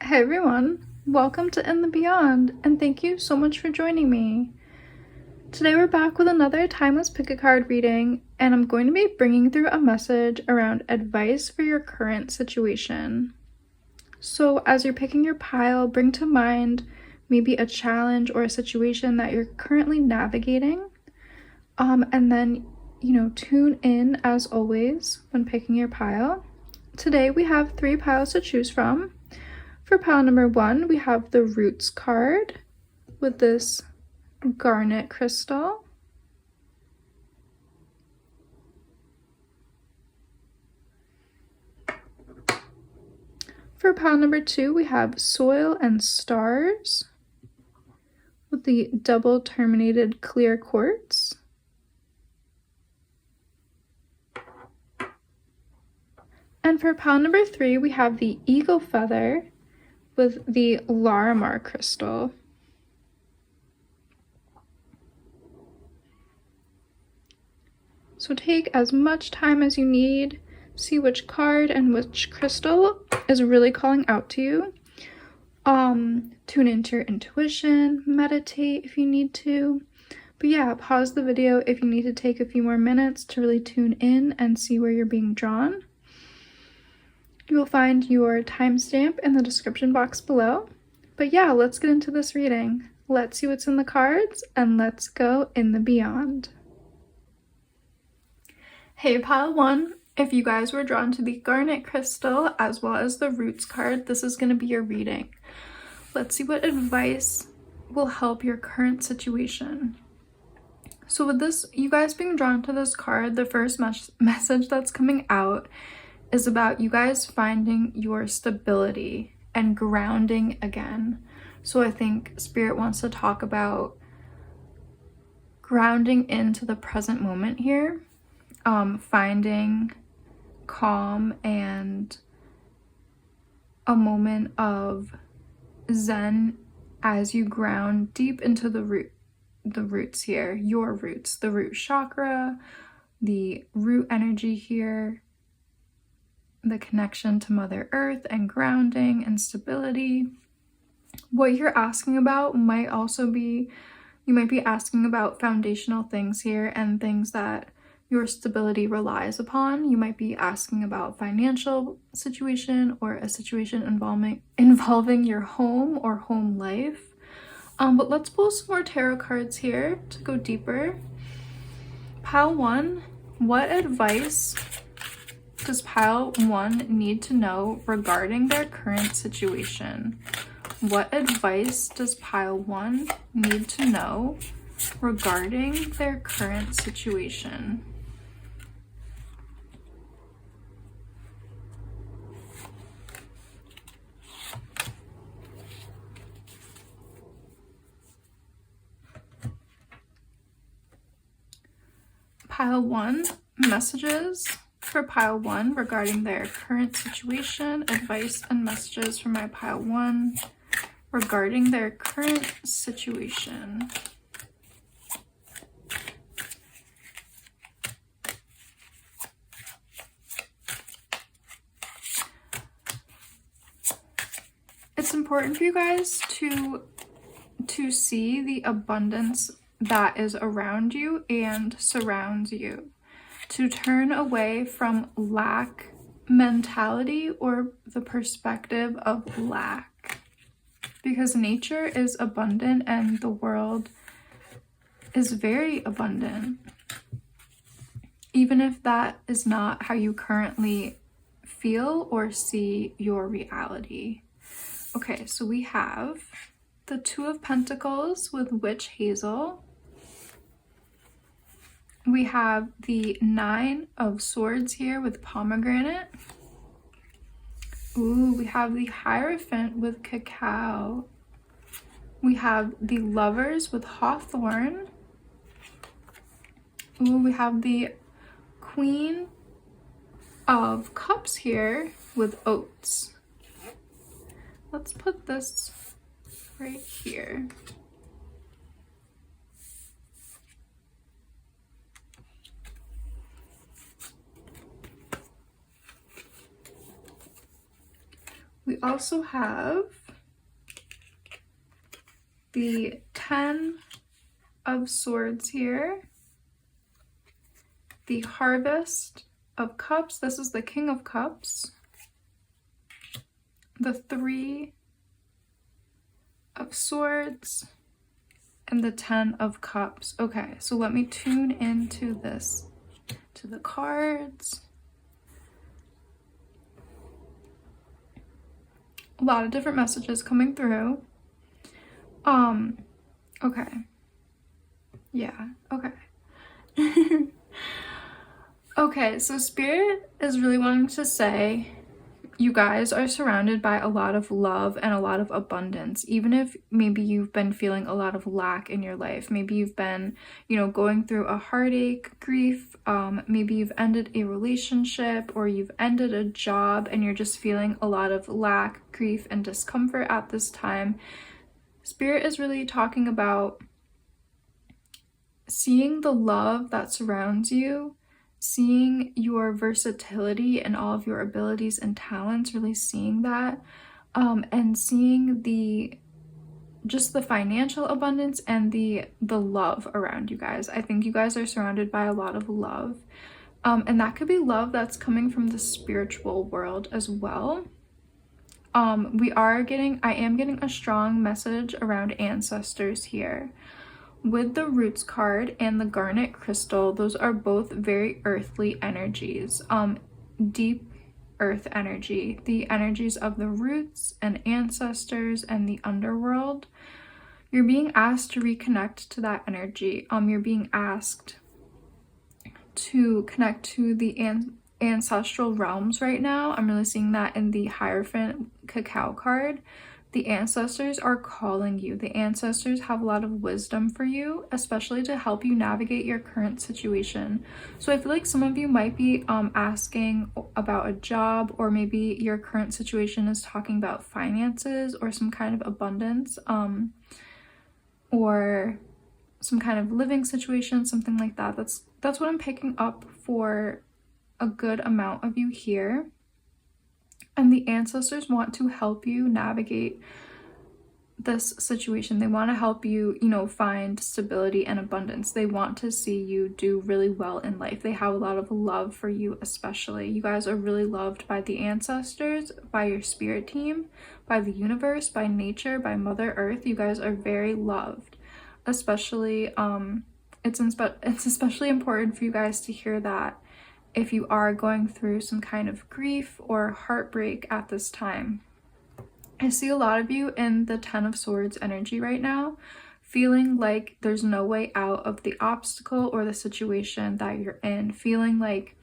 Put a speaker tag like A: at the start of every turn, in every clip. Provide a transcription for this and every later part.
A: Hey everyone, welcome to In the Beyond, and thank you so much for joining me. Today we're back with another timeless pick a card reading, and I'm going to be bringing through a message around advice for your current situation. So as you're picking your pile, bring to mind maybe a challenge or a situation that you're currently navigating, and then, tune in as always when picking your pile. Today we have 3 piles to choose from. For pile number 1, we have the Roots card with this garnet crystal. For pile number 2, we have Soil and Stars with the double terminated clear quartz. And for pile number 3, we have the Eagle Feather with the Larimar crystal. So take as much time as you need, see which card and which crystal is really calling out to you. Tune into your intuition, meditate if you need to. But yeah, pause the video if you need to take a few more minutes to really tune in and see where you're being drawn. You will find your timestamp in the description box below. But yeah, let's get into this reading. Let's see what's in the cards, and let's go in the beyond. Hey pile 1, if you guys were drawn to the garnet crystal as well as the Roots card, this is going to be your reading. Let's see what advice will help your current situation. So with this, you guys being drawn to this card, the first message that's coming out is about you guys finding your stability and grounding again. So I think Spirit wants to talk about grounding into the present moment here, finding calm and a moment of zen as you ground deep into the roots here, your roots, the root chakra, the root energy here, the connection to Mother Earth and grounding and stability. What you're asking about might also be, you might be asking about foundational things here and things that your stability relies upon. You might be asking about financial situation or a situation involving your home or home life. But let's pull some more tarot cards here to go deeper. Pile 1, what advice does pile 1 need to know regarding their current situation? What advice does pile 1 need to know regarding their current situation? Pile 1, messages for pile 1 regarding their current situation, advice and messages for my pile 1 regarding their current situation. It's important for you guys to see the abundance that is around you and surrounds you, to turn away from lack mentality or the perspective of lack, because nature is abundant and the world is very abundant, even if that is not how you currently feel or see your reality. Okay, so we have the 2 of Pentacles with Witch Hazel. We have the 9 of Swords here with Pomegranate. Ooh, we have the Hierophant with Cacao. We have the Lovers with Hawthorn. Ooh, we have the Queen of Cups here with Oats. Let's put this right here. We We also have the 10 of Swords here, the Harvest of Cups, this is the King of Cups, the 3 of Swords, and the 10 of Cups. Okay, so let me tune into this, to the cards. A lot of different messages coming through. Okay. Yeah, okay. Okay, so Spirit is really wanting to say you guys are surrounded by a lot of love and a lot of abundance. Even if maybe you've been feeling a lot of lack in your life, maybe you've been, you know, going through a heartache, grief, maybe you've ended a relationship or you've ended a job and you're just feeling a lot of lack, grief, and discomfort at this time. Spirit is really talking about seeing the love that surrounds you, seeing your versatility and all of your abilities and talents, really seeing that, and seeing just the financial abundance and the love around you guys. I think you guys are surrounded by a lot of love, and that could be love that's coming from the spiritual world as well. I am getting a strong message around ancestors here. With the Roots card and the Garnet Crystal, those are both very earthly energies, deep earth energy, the energies of the roots and ancestors and the underworld. You're being asked to reconnect to that energy. You're being asked to connect to the ancestral realms right now. I'm really seeing that in the Hierophant Cacao card. The ancestors are calling you. The ancestors have a lot of wisdom for you, especially to help you navigate your current situation. So I feel like some of you might be asking about a job, or maybe your current situation is talking about finances or some kind of abundance, or some kind of living situation, something like that. That's what I'm picking up for a good amount of you here. And the ancestors want to help you navigate this situation. They want to help you, you know, find stability and abundance. They want to see you do really well in life. They have a lot of love for you, especially. You guys are really loved by the ancestors, by your spirit team, by the universe, by nature, by Mother Earth. You guys are very loved. Especially, it's especially important for you guys to hear that if you are going through some kind of grief or heartbreak at this time. I see a lot of you in the 10 of Swords energy right now, feeling like there's no way out of the obstacle or the situation that you're in, feeling like,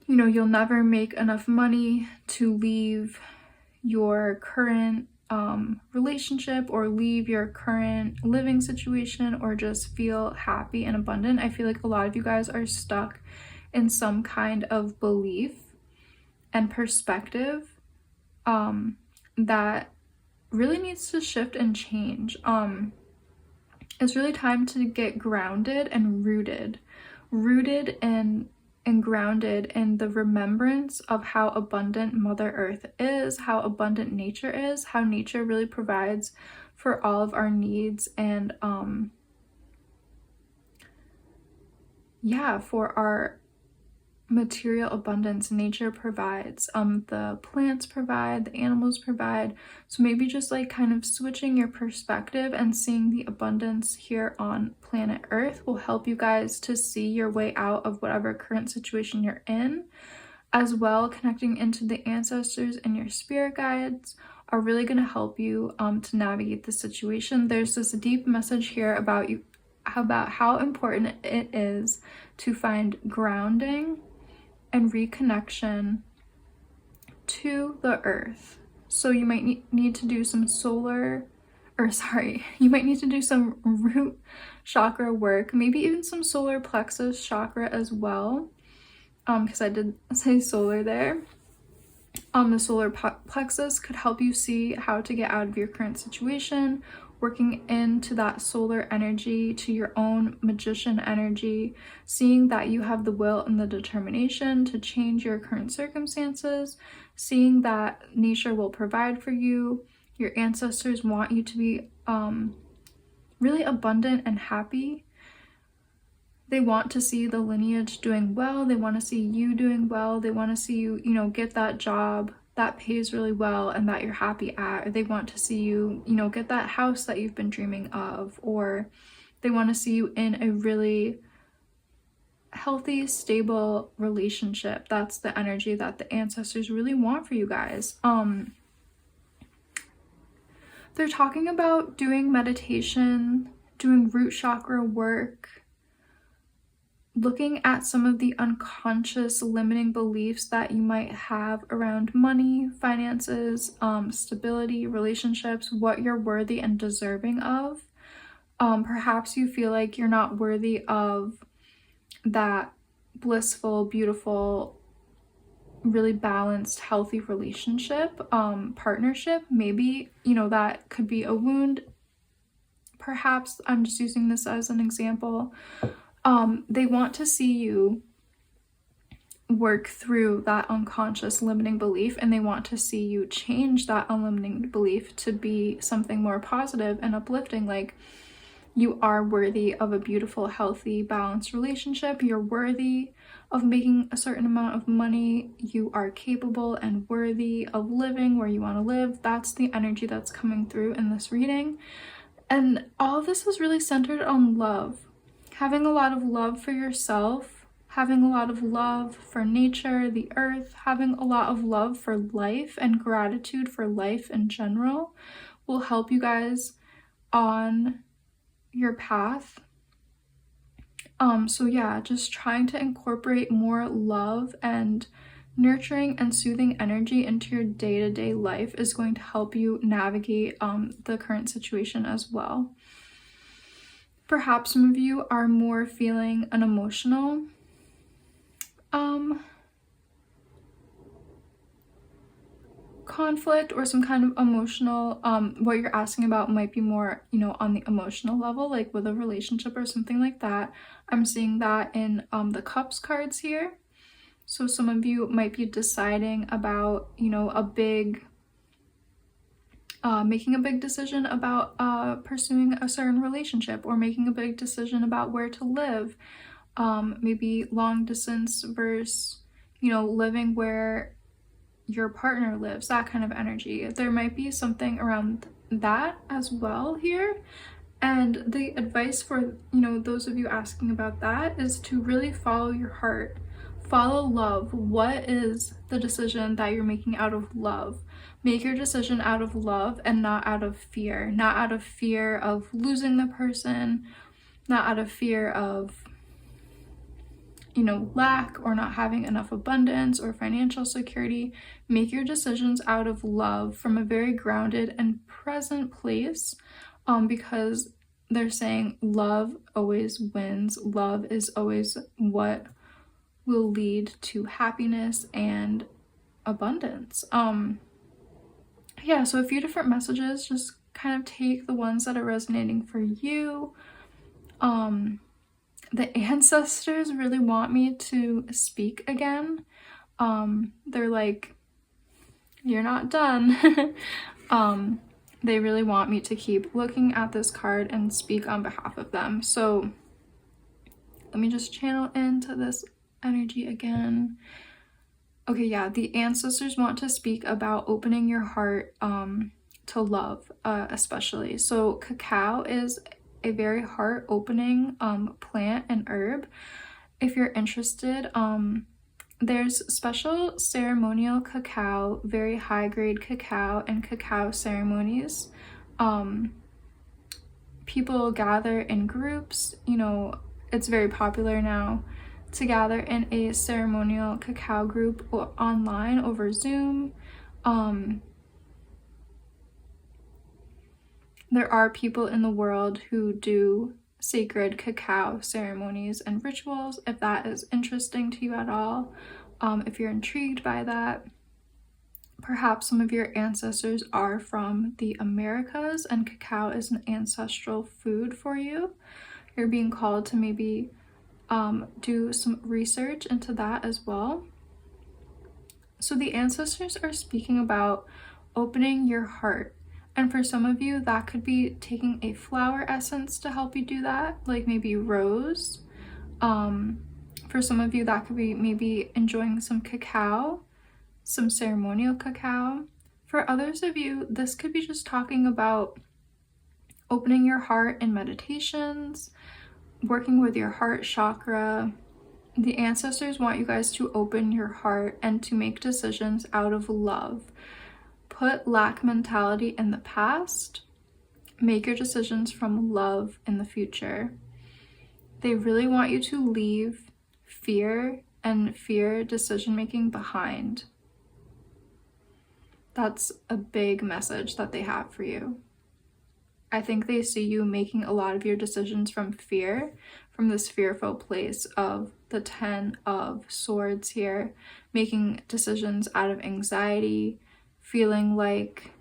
A: you know, you'll never make enough money to leave your current relationship or leave your current living situation, or just feel happy and abundant. I feel like a lot of you guys are stuck in some kind of belief and perspective that really needs to shift and change. It's really time to get grounded and rooted and grounded in the remembrance of how abundant Mother Earth is, how abundant nature is, how nature really provides for all of our needs, and for our material abundance. Nature provides, the plants provide, the animals provide. So maybe just like kind of switching your perspective and seeing the abundance here on planet Earth will help you guys to see your way out of whatever current situation you're in. As well, connecting into the ancestors and your spirit guides are really going to help you to navigate the situation. There's this deep message here about how important it is to find grounding and reconnection to the earth. So you might need to do some you might need to do some root chakra work, maybe even some solar plexus chakra as well, because I did say solar there. The solar plexus could help you see how to get out of your current situation, working into that solar energy, to your own magician energy, seeing that you have the will and the determination to change your current circumstances, seeing that nature will provide for you. Your ancestors want you to be really abundant and happy. They want to see the lineage doing well. They want to see you doing well. They want to see you, you know, get that job that pays really well and that you're happy at. Or they want to see you, you know, get that house that you've been dreaming of. Or they want to see you in a really healthy, stable relationship. That's the energy that the ancestors really want for you guys. They're talking about doing meditation, doing root chakra work, looking at some of the unconscious limiting beliefs that you might have around money, finances, stability, relationships, what you're worthy and deserving of. Perhaps you feel like you're not worthy of that blissful, beautiful, really balanced, healthy relationship, partnership. Maybe, you know, that could be a wound. Perhaps I'm just using this as an example. They want to see you work through that unconscious limiting belief, and they want to see you change that unlimiting belief to be something more positive and uplifting. Like, you are worthy of a beautiful, healthy, balanced relationship. You're worthy of making a certain amount of money. You are capable and worthy of living where you want to live. That's the energy that's coming through in this reading. And all of this is really centered on love. Having a lot of love for yourself, having a lot of love for nature, the earth, having a lot of love for life and gratitude for life in general will help you guys on your path. So yeah, just trying to incorporate more love and nurturing and soothing energy into your day-to-day life is going to help you navigate the current situation as well. Perhaps some of you are more feeling an emotional conflict or some kind of emotional, what you're asking about might be more, you know, on the emotional level, like with a relationship or something like that. I'm seeing that in the Cups cards here. So some of you might be deciding about, you know, making a big decision about pursuing a certain relationship, or making a big decision about where to live. Maybe long distance versus, you know, living where your partner lives, that kind of energy. There might be something around that as well here. And the advice for, you know, those of you asking about that is to really follow your heart, follow love. What is the decision that you're making out of love? Make your decision out of love and not out of fear, not out of fear of losing the person, not out of fear of, you know, lack or not having enough abundance or financial security. Make your decisions out of love from a very grounded and present place, because they're saying love always wins. Love is always what will lead to happiness and abundance. Yeah, so a few different messages. Just kind of take the ones that are resonating for you. The ancestors really want me to speak again. They're like, you're not done. They really want me to keep looking at this card and speak on behalf of them. So let me just channel into this energy again. Okay, yeah, the ancestors want to speak about opening your heart to love, especially. So cacao is a very heart-opening plant and herb. If you're interested, there's special ceremonial cacao, very high-grade cacao, and cacao ceremonies. People gather in groups. You know, it's very popular now to gather in a ceremonial cacao group online over Zoom. There are people in the world who do sacred cacao ceremonies and rituals, if that is interesting to you at all. If you're intrigued by that, perhaps some of your ancestors are from the Americas and cacao is an ancestral food for you. You're being called to maybe do some research into that as well. So the ancestors are speaking about opening your heart. And for some of you, that could be taking a flower essence to help you do that, like maybe rose. For some of you, that could be maybe enjoying some cacao, some ceremonial cacao. For others of you, this could be just talking about opening your heart in meditations, working with your heart chakra. The ancestors want you guys to open your heart and to make decisions out of love. Put lack mentality in the past. Make your decisions from love in the future. They really want you to leave fear and fear decision-making behind. That's a big message that they have for you. I think they see you making a lot of your decisions from fear, from this fearful place of the 10 of Swords here, making decisions out of anxiety, feeling like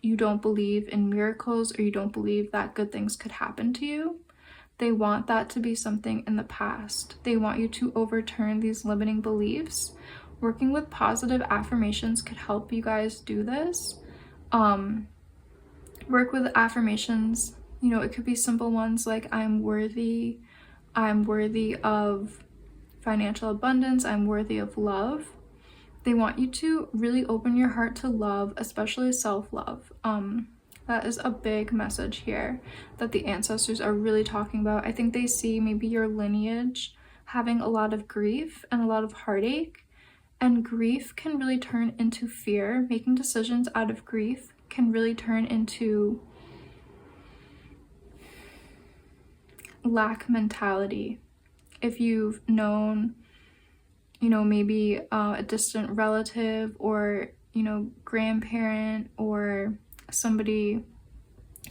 A: you don't believe in miracles or you don't believe that good things could happen to you. They want that to be something in the past. They want you to overturn these limiting beliefs. Working with positive affirmations could help you guys do this. Work with affirmations, you know, it could be simple ones like I'm worthy of financial abundance, I'm worthy of love. They want you to really open your heart to love, especially self-love. That is a big message here that the ancestors are really talking about. I think they see maybe your lineage having a lot of grief and a lot of heartache, and grief can really turn into fear. Making decisions out of grief can really turn into lack mentality. If you've known, you know, maybe a distant relative or, you know, grandparent or somebody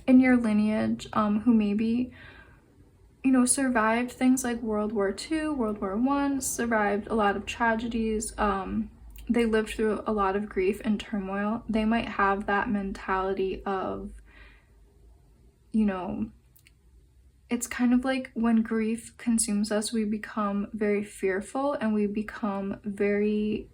A: in your lineage who maybe, you know, survived things like World War II, World War I, survived a lot of tragedies, they lived through a lot of grief and turmoil, they might have that mentality of, you know, it's kind of like when grief consumes us, we become very fearful and we become very,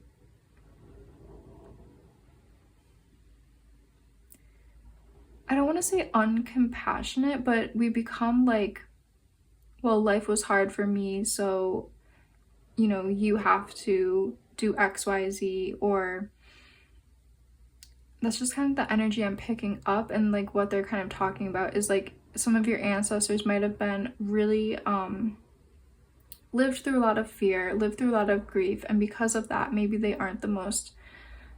A: I don't want to say uncompassionate, but we become like, well, life was hard for me, so, you know, you have to do X, Y, Z, or that's just kind of the energy I'm picking up. And like what they're kind of talking about is like some of your ancestors might have been really lived through a lot of fear, lived through a lot of grief, and because of that maybe they aren't the most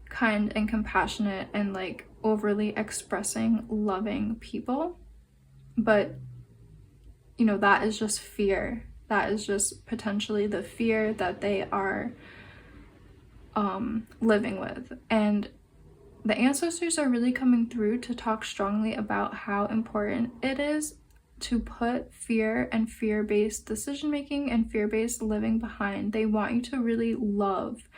A: kind and compassionate and like overly expressing loving people. But you know, that is just fear. That is just potentially the fear that they are living with. And the ancestors are really coming through to talk strongly about how important it is to put fear and fear-based decision-making and fear-based living behind. They want you to really love.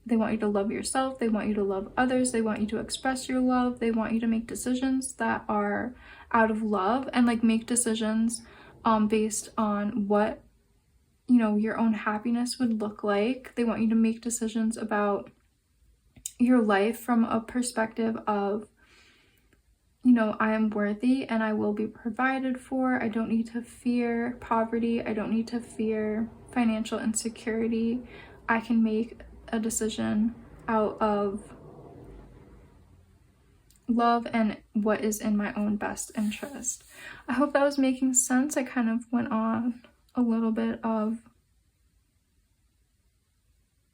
A: They want you to love yourself. They want you to love others. They want you to express your love. They want you to make decisions that are out of love and like make decisions based on what, you know, your own happiness would look like. They want you to make decisions about your life from a perspective of, you know, I am worthy and I will be provided for. I don't need to fear poverty. I don't need to fear financial insecurity. I can make a decision out of love and what is in my own best interest. I hope that was making sense. I kind of went on a little bit of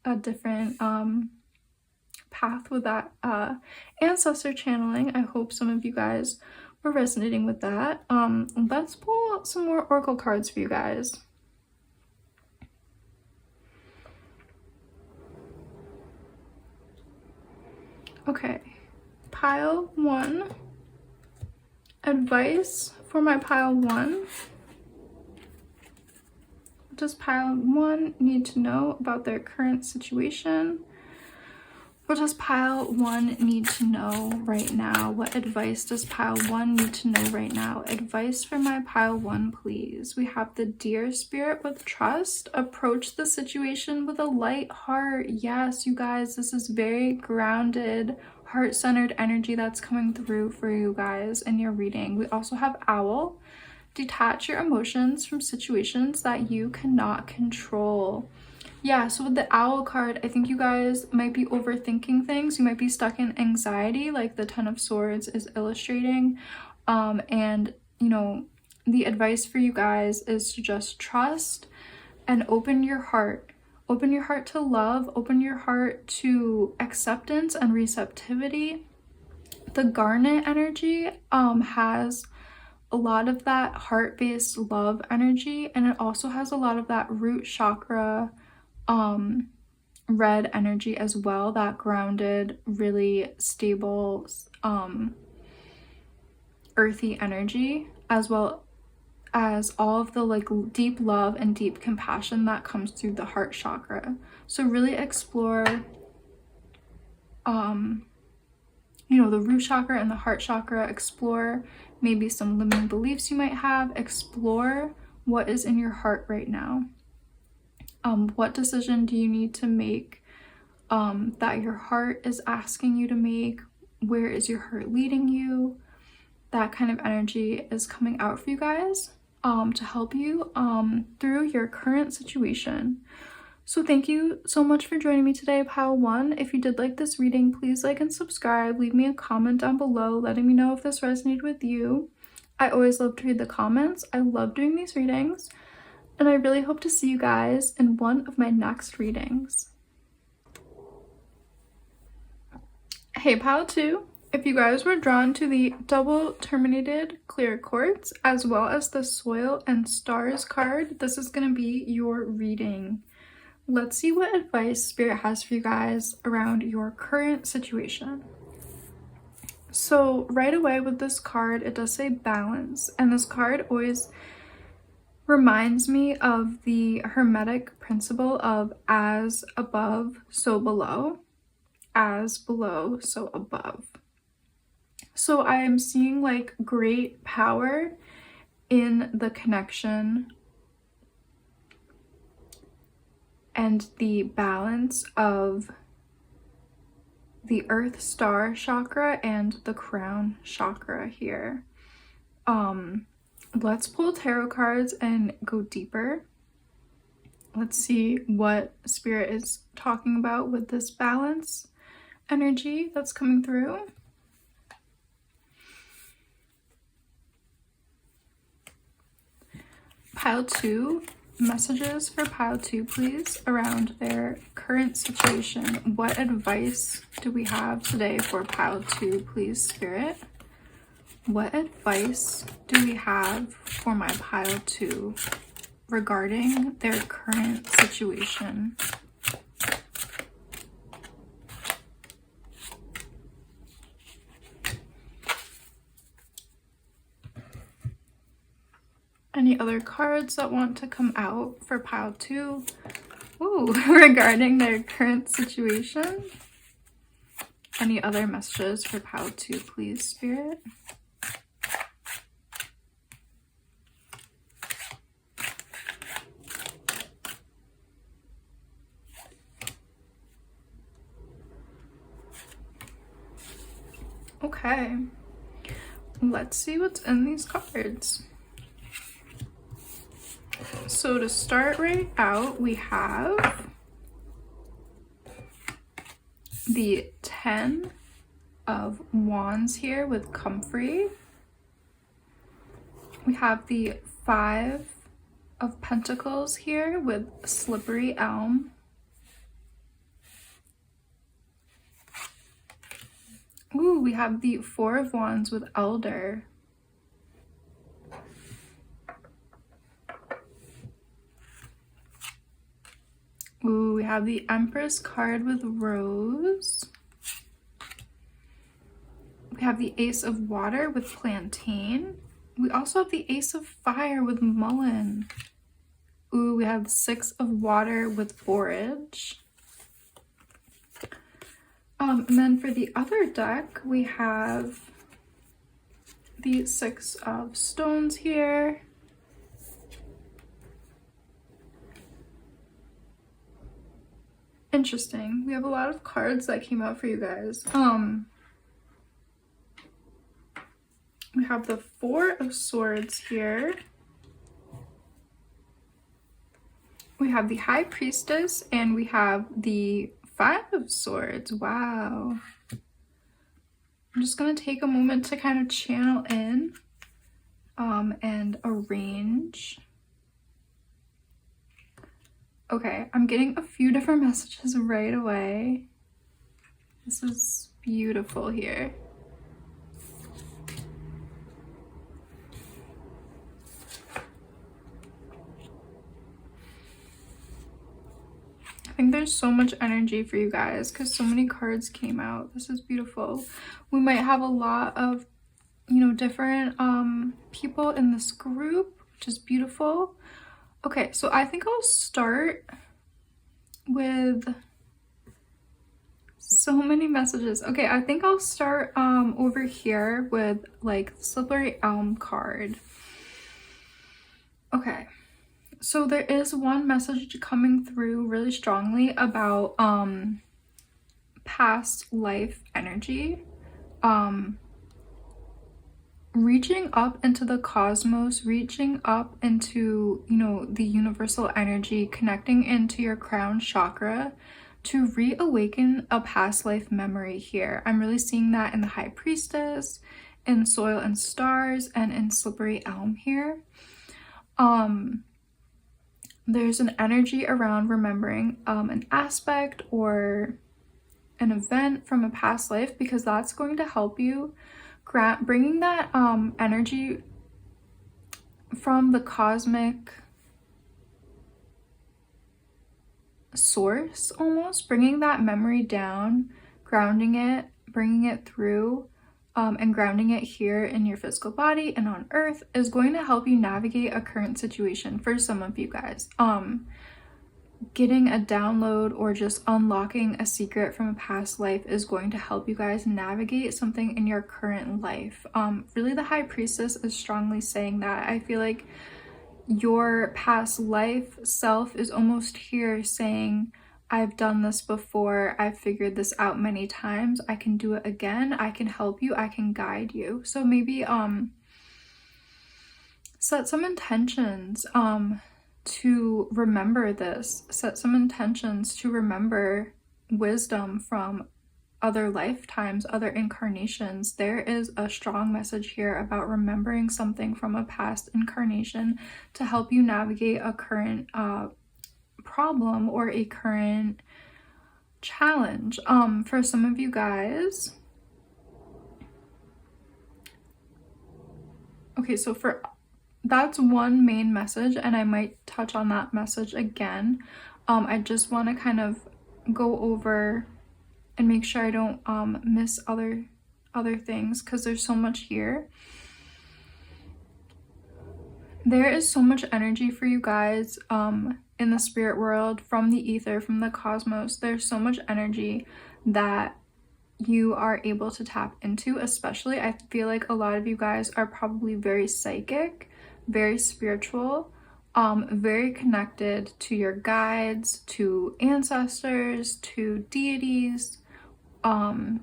A: a different path with that ancestor channeling. I hope some of you guys were resonating with that. Let's pull out some more oracle cards for you guys. Okay, pile 1. Advice for my pile 1. What does pile 1 need to know about their current situation? What does pile 1 need to know right now? What advice does pile 1 need to know right now? Advice for my pile 1, please. We have the Deer Spirit with trust. Approach the situation with a light heart. Yes, you guys, this is very grounded, heart-centered energy that's coming through for you guys in your reading. We also have Owl. Detach your emotions from situations that you cannot control. Yeah, so with the Owl card, I think you guys might be overthinking things. You might be stuck in anxiety, like the Ten of Swords is illustrating. And, you know, the advice for you guys is to just trust and open your heart. Open your heart to love. Open your heart to acceptance and receptivity. The Garnet energy has a lot of that heart-based love energy, and it also has a lot of that root chakra red energy as well, that grounded, really stable, earthy energy, as well as all of the like deep love and deep compassion that comes through the heart chakra. So really explore you know, the root chakra and the heart chakra. Explore maybe some limiting beliefs you might have. Explore what is in your heart right now. What decision do you need to make that your heart is asking you to make? Where is your heart leading you? That kind of energy is coming out for you guys to help you through your current situation. So thank you so much for joining me today, pile 1. If you did like this reading, please like and subscribe. Leave me a comment down below letting me know if this resonated with you. I always love to read the comments. I love doing these readings. And I really hope to see you guys in one of my next readings. Hey, pile 2. If you guys were drawn to the double terminated clear quartz as well as the soil and stars card, this is going to be your reading. Let's see what advice Spirit has for you guys around your current situation. So right away with this card, it does say balance, and this card always reminds me of the Hermetic principle of as above, so below. As below, so above. So I am seeing like great power in the connection and the balance of the earth star chakra and the crown chakra here. Let's pull tarot cards and go deeper. Let's see what Spirit is talking about with this balance energy that's coming through. Pile 2, messages for pile 2, please, around their current situation. What advice do we have today for pile 2, please, Spirit? What advice do we have for my pile 2 regarding their current situation? Any other cards that want to come out for pile 2? Ooh, regarding their current situation? Any other messages for pile 2, please, Spirit? Okay, let's see what's in these cards. So to start right out, we have the 10 of Wands here with Comfrey. We have the 5 of Pentacles here with Slippery Elm. Ooh, we have the 4 of Wands with Elder. Ooh, we have the Empress card with Rose. We have the Ace of Water with Plantain. We also have the Ace of Fire with Mullein. Ooh, we have the 6 of Water with Borage. And then for the other deck, we have the Six of Stones here. Interesting. We have a lot of cards that came out for you guys. We have the Four of Swords here. We have the High Priestess, and we have the Five of Swords. Wow. I'm just going to take a moment to kind of channel in and arrange. Okay, I'm getting a few different messages right away. This is beautiful here. I think there's so much energy for you guys because so many cards came out. This is beautiful. We might have a lot of, you know, different people in this group, which is beautiful. Okay, so I think I'll start with so many messages. Okay, I think I'll start over here with like the Slippery Elm card. Okay. So there is one message coming through really strongly about past life energy. Reaching up into the cosmos, reaching up into, you know, the universal energy, connecting into your crown chakra to reawaken a past life memory here. I'm really seeing that in the High Priestess, in Soil and Stars, and in Slippery Elm here. There's an energy around remembering an aspect or an event from a past life, because that's going to help you bringing that energy from the cosmic source, almost bringing that memory down, grounding it, bringing it through, and grounding it here in your physical body and on earth is going to help you navigate a current situation for some of you guys. Getting a download or just unlocking a secret from a past life is going to help you guys navigate something in your current life. Really, the High Priestess is strongly saying that. I feel like your past life self is almost here saying, I've done this before, I've figured this out many times, I can do it again, I can help you, I can guide you. So maybe set some intentions to remember this. Set some intentions to remember wisdom from other lifetimes, other incarnations. There is a strong message here about remembering something from a past incarnation to help you navigate a current problem or a current challenge. For some of you guys, okay, so that's one main message, and I might touch on that message again. I just want to kind of go over and make sure I don't miss other things, because there's so much here. There is so much energy for you guys in the spirit world, from the ether, from the cosmos. There's so much energy that you are able to tap into. Especially, I feel like a lot of you guys are probably very psychic, very spiritual, very connected to your guides, to ancestors, to deities. I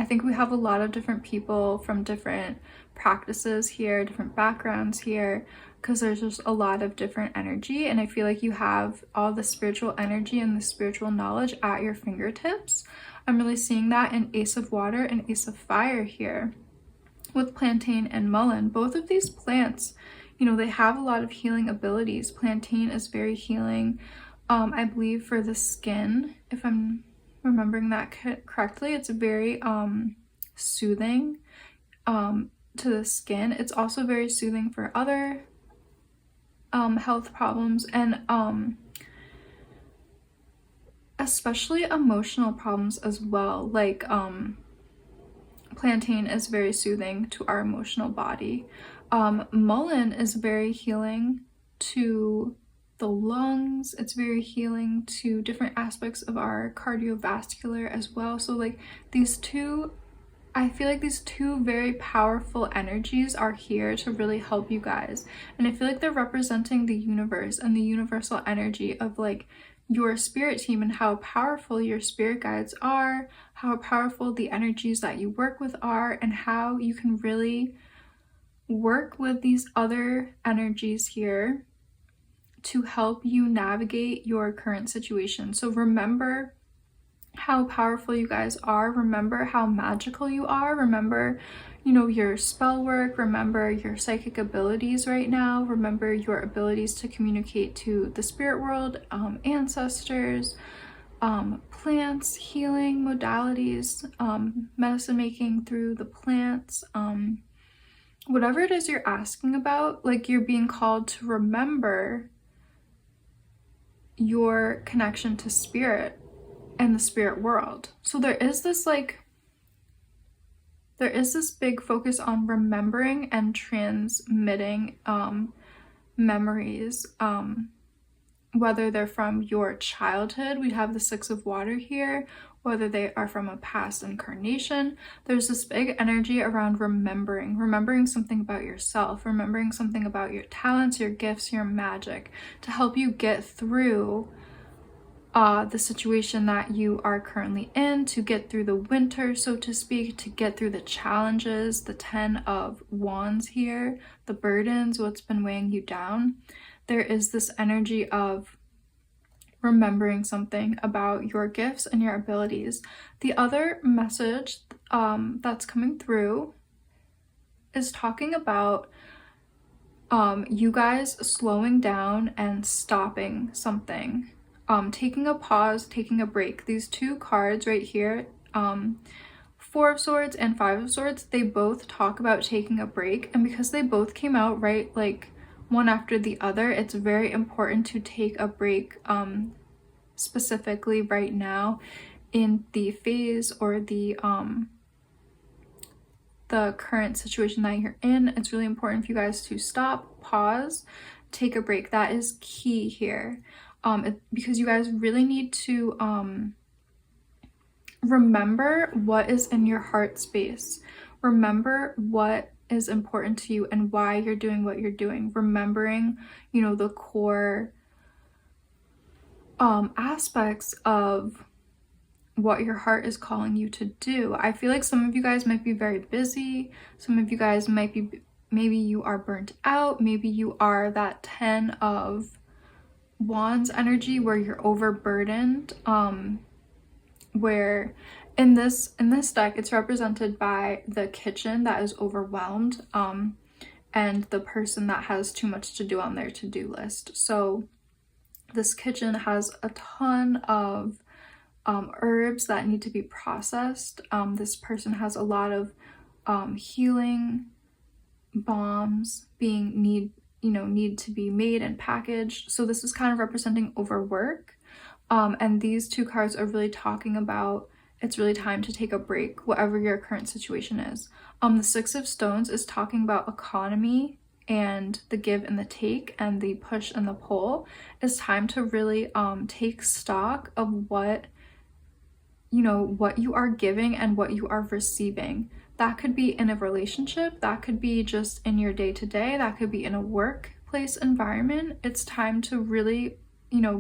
A: think we have a lot of different people from different practices here, different backgrounds here, because there's just a lot of different energy, and I feel like you have all the spiritual energy and the spiritual knowledge at your fingertips. I'm really seeing that in Ace of Water and Ace of Fire here with Plantain and Mullein. Both of these plants, you know, they have a lot of healing abilities. Plantain is very healing, I believe, for the skin, if I'm remembering that correctly. It's very soothing to the skin. It's also very soothing for other health problems, and especially emotional problems as well. Like Plantain is very soothing to our emotional body. Mullein is very healing to the lungs. It's very healing to different aspects of our cardiovascular as well. So like these two, I feel like these two very powerful energies are here to really help you guys. And I feel like they're representing the universe and the universal energy of like your spirit team and how powerful your spirit guides are, how powerful the energies that you work with are, and how you can really work with these other energies here to help you navigate your current situation. So remember how powerful you guys are. Remember how magical you are. Remember, you know, your spell work. Remember your psychic abilities right now. Remember your abilities to communicate to the spirit world, ancestors, plants, healing modalities, medicine making through the plants, whatever it is you're asking about, like you're being called to remember your connection to spirit and the spirit world. So there is this big focus on remembering and transmitting memories, whether they're from your childhood. We have the Six of Water here, whether they are from a past incarnation. There's this big energy around remembering something about yourself, remembering something about your talents, your gifts, your magic, to help you get through the situation that you are currently in, to get through the winter, so to speak, to get through the challenges, the 10 of Wands here, the burdens, what's been weighing you down. There is this energy of remembering something about your gifts and your abilities. The other message that's coming through is talking about you guys slowing down and stopping something. Taking a pause, taking a break. These two cards right here, Four of Swords and Five of Swords, they both talk about taking a break. And because they both came out right, like one after the other, it's very important to take a break, specifically right now in the phase or the current situation that you're in. It's really important for you guys to stop, pause, take a break. That is key here. Because you guys really need to remember what is in your heart space. Remember what is important to you and why you're doing what you're doing. Remembering, you know, the core aspects of what your heart is calling you to do. I feel like some of you guys might be very busy. Some of you guys might be, maybe you are burnt out. Maybe you are that 10 of Wands energy where you're overburdened, where in this deck it's represented by the kitchen that is overwhelmed, and the person that has too much to do on their to-do list. So this kitchen has a ton of herbs that need to be processed. This person has a lot of healing bombs need to be made and packaged. So this is kind of representing overwork. And these two cards are really talking about it's really time to take a break, whatever your current situation is. The Six of Stones is talking about economy and the give and the take and the push and the pull. It's time to really take stock of what you are giving and what you are receiving. That could be in a relationship, that could be just in your day-to-day, that could be in a workplace environment. It's time to really,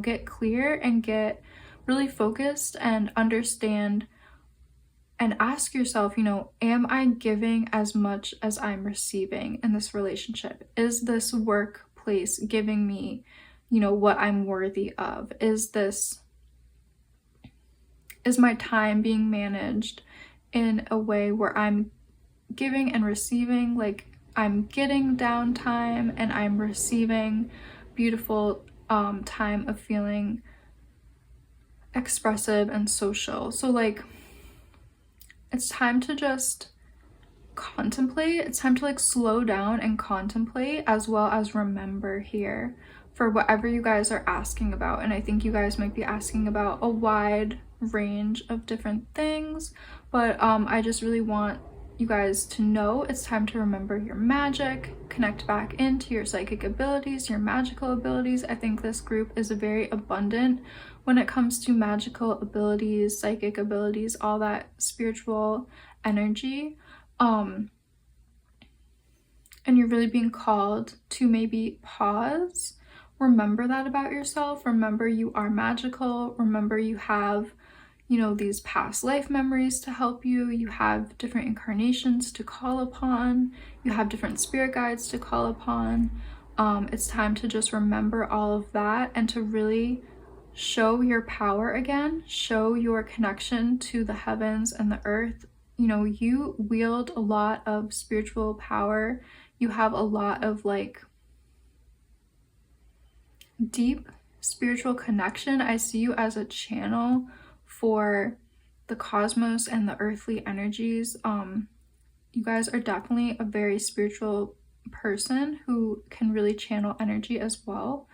A: get clear and get really focused and understand and ask yourself, am I giving as much as I'm receiving in this relationship? Is this workplace giving me, what I'm worthy of? Is my time being managed in a way where I'm giving and receiving, like I'm getting downtime and I'm receiving beautiful time of feeling expressive and social. So like it's time to just contemplate. It's time to slow down and contemplate, as well as remember here for whatever you guys are asking about. And I think you guys might be asking about a wide range of different things, but I just really want you guys to know it's time to remember your magic, connect back into your psychic abilities, your magical abilities. I think this group is very abundant when it comes to magical abilities, psychic abilities, all that spiritual energy. And you're really being called to maybe pause. Remember that about yourself. Remember you are magical. Remember you have, you know, these past life memories to help you. You have different incarnations to call upon. You have different spirit guides to call upon. It's time to just remember all of that and to really show your power again. Show your connection to the heavens and the earth. You know, you wield a lot of spiritual power. You have a lot of like deep spiritual connection. I see you as a channel for the cosmos and the earthly energies. You guys are definitely a very spiritual person who can really channel energy as well.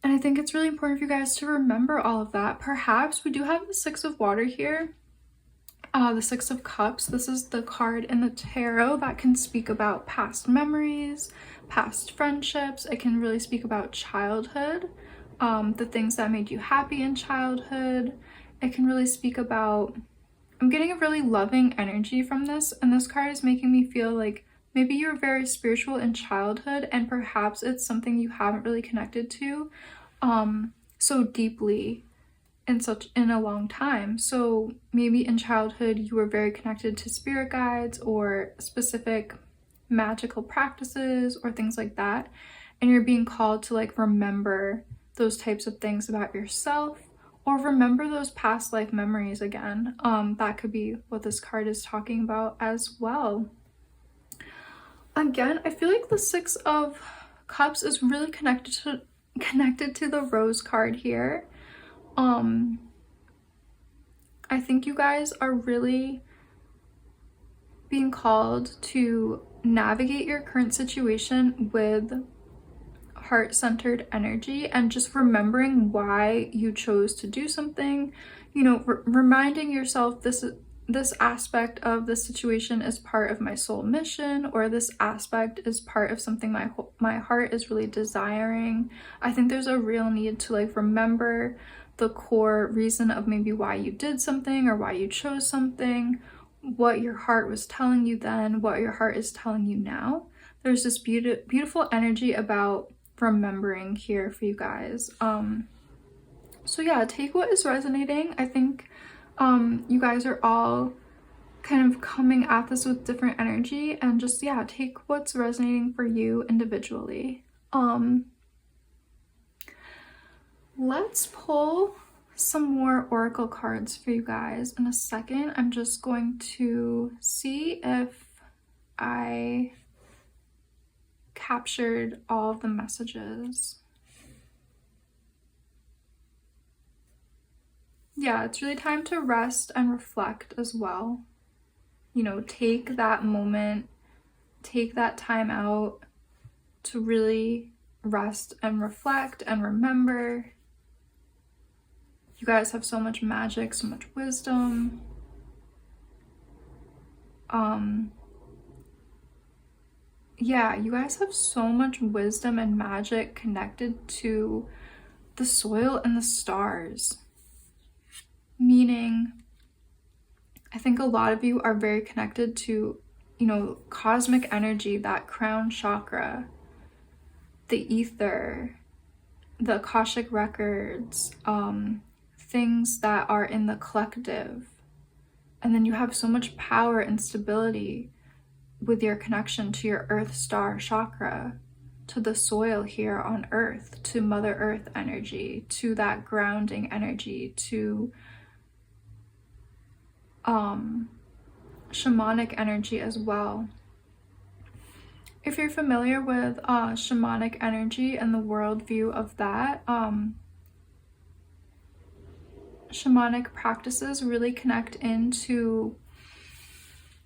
A: And I think it's really important for you guys to remember all of that. Perhaps we do have the Six of Water here. The Six of Cups. This is the card in the tarot that can speak about past memories, past friendships. It can really speak about childhood, the things that made you happy in childhood. It can really speak about, I'm getting a really loving energy from this, and this card is making me feel like maybe you're very spiritual in childhood, and perhaps it's something you haven't really connected to so deeply in a long time. So maybe in childhood you were very connected to spirit guides or specific magical practices or things like that, and you're being called to like remember those types of things about yourself, or remember those past life memories again. That could be what this card is talking about as well. Again, I feel like the Six of Cups is really connected to the Rose card here. I think you guys are really being called to navigate your current situation with heart-centered energy and just remembering why you chose to do something. You know, reminding yourself this aspect of the situation is part of my soul mission, or this aspect is part of something my heart is really desiring. I think there's a real need to like remember the core reason of maybe why you did something or why you chose something, what your heart was telling you then, what your heart is telling you now. There's this beautiful energy about remembering here for you guys. So yeah, take what is resonating. I think you guys are all kind of coming at this with different energy, and just yeah, take what's resonating for you individually. Let's pull some more oracle cards for you guys in a second. I'm just going to see if I captured all of the messages. Yeah, it's really time to rest and reflect as well. You know, take that moment, take that time out to really rest and reflect and remember. You guys have so much magic, so much wisdom. Yeah, you guys have so much wisdom and magic connected to the soil and the stars. Meaning, I think a lot of you are very connected to, you know, cosmic energy, that crown chakra, the ether, the Akashic records, things that are in the collective. And then you have so much power and stability with your connection to your earth star chakra, to the soil here on earth, to Mother Earth energy, to that grounding energy, to shamanic energy as well. If you're familiar with shamanic energy and the worldview of that, shamanic practices really connect into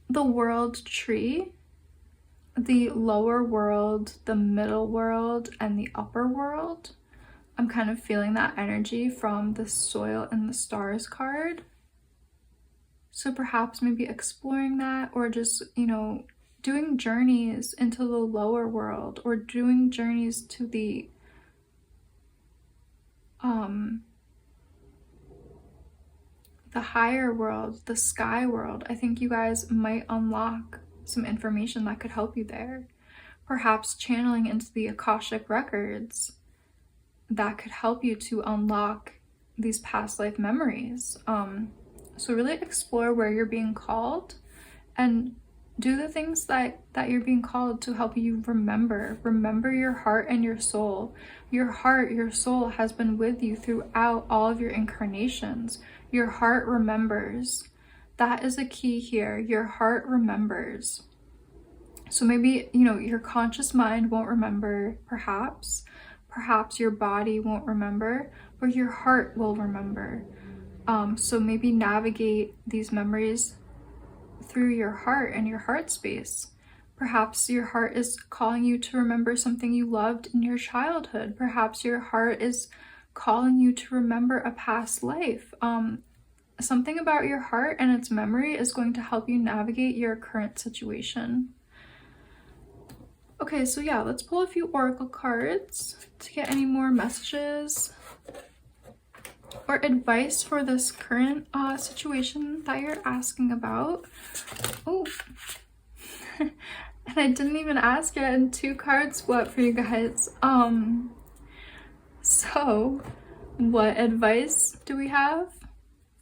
A: the world tree, the lower world, the middle world, and the upper world. I'm kind of feeling that energy from the soil and the stars card. So perhaps maybe exploring that, or just, you know, doing journeys into the lower world, or doing journeys to the higher world, the sky world. I think you guys might unlock some information that could help you there. Perhaps channeling into the Akashic records that could help you to unlock these past life memories. So really explore where you're being called, and do the things that you're being called to help you remember your heart and your soul. Your heart, your soul has been with you throughout all of your incarnations. Your heart remembers. That is a key here. Your heart remembers. So maybe, you know, your conscious mind won't remember, perhaps your body won't remember, but your heart will remember. So maybe navigate these memories through your heart and your heart space. Perhaps your heart is calling you to remember something you loved in your childhood. Perhaps your heart is calling you to remember a past life. Something about your heart and its memory is going to help you navigate your current situation. Okay, so yeah, let's pull a few oracle cards to get any more messages or advice for this current situation that you're asking about. Oh, and I didn't even ask yet, and 2 cards what for you guys. So what advice do we have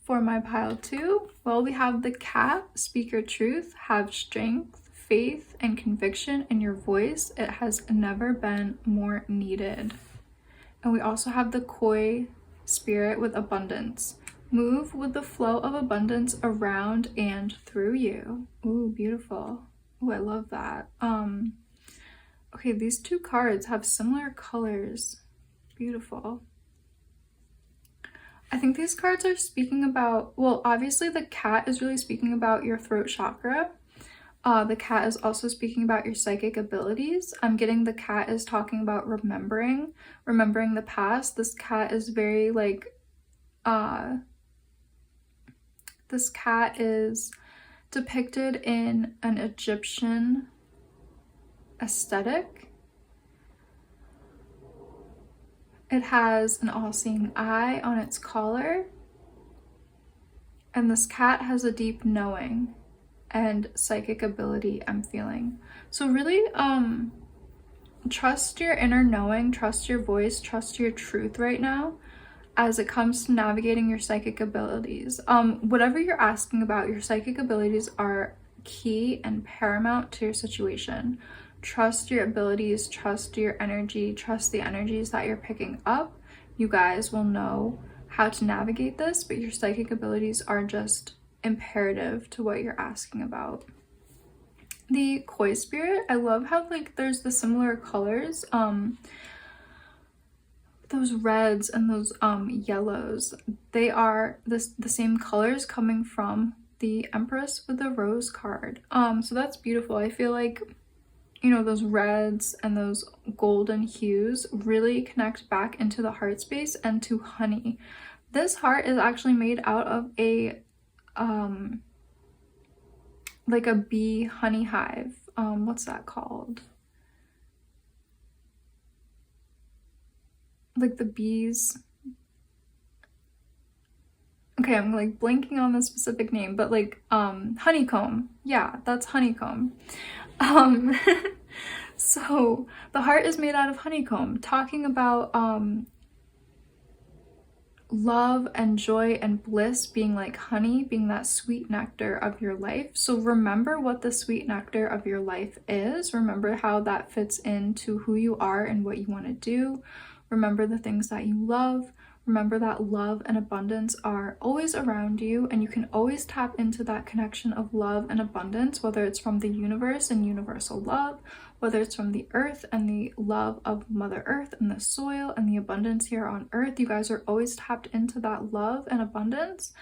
A: for my pile 2? Well, we have the cat. Speak your truth, have strength, faith, and conviction in your voice. It has never been more needed. And we also have the koi spirit with abundance. Move with the flow of abundance around and through you. Ooh, beautiful. Ooh, I love that. Okay, these 2 cards have similar colors. Beautiful. I think these cards are speaking about, well, obviously the cat is really speaking about your throat chakra. The cat is also speaking about your psychic abilities. I'm getting the cat is talking about remembering the past. This cat is very like, this cat is depicted in an Egyptian aesthetic. It has an all-seeing eye on its collar. And this cat has a deep knowing and psychic ability, I'm feeling. So really trust your inner knowing, trust your voice, trust your truth right now as it comes to navigating your psychic abilities. Whatever you're asking about, your psychic abilities are key and paramount to your situation. Trust your abilities, trust your energy, trust the energies that you're picking up. You guys will know how to navigate this, but your psychic abilities are just imperative to what you're asking about. The koi spirit, I love how like there's the similar colors, those reds and those yellows, they are the same colors coming from the Empress with the rose card. So that's beautiful. I feel like, you know, those reds and those golden hues really connect back into the heart space and to honey. This heart is actually made out of a like a bee honey hive. What's that called? Like the bees. Okay, I'm like blanking on the specific name, but like honeycomb. Yeah, that's honeycomb. So the heart is made out of honeycomb, talking about love and joy and bliss being like honey, being that sweet nectar of your life. So remember what the sweet nectar of your life is. Remember how that fits into who you are and what you want to do. Remember the things that you love. Remember that love and abundance are always around you, and you can always tap into that connection of love and abundance, whether it's from the universe and universal love, whether it's from the earth and the love of Mother Earth and the soil and the abundance here on earth. You guys are always tapped into that love and abundance.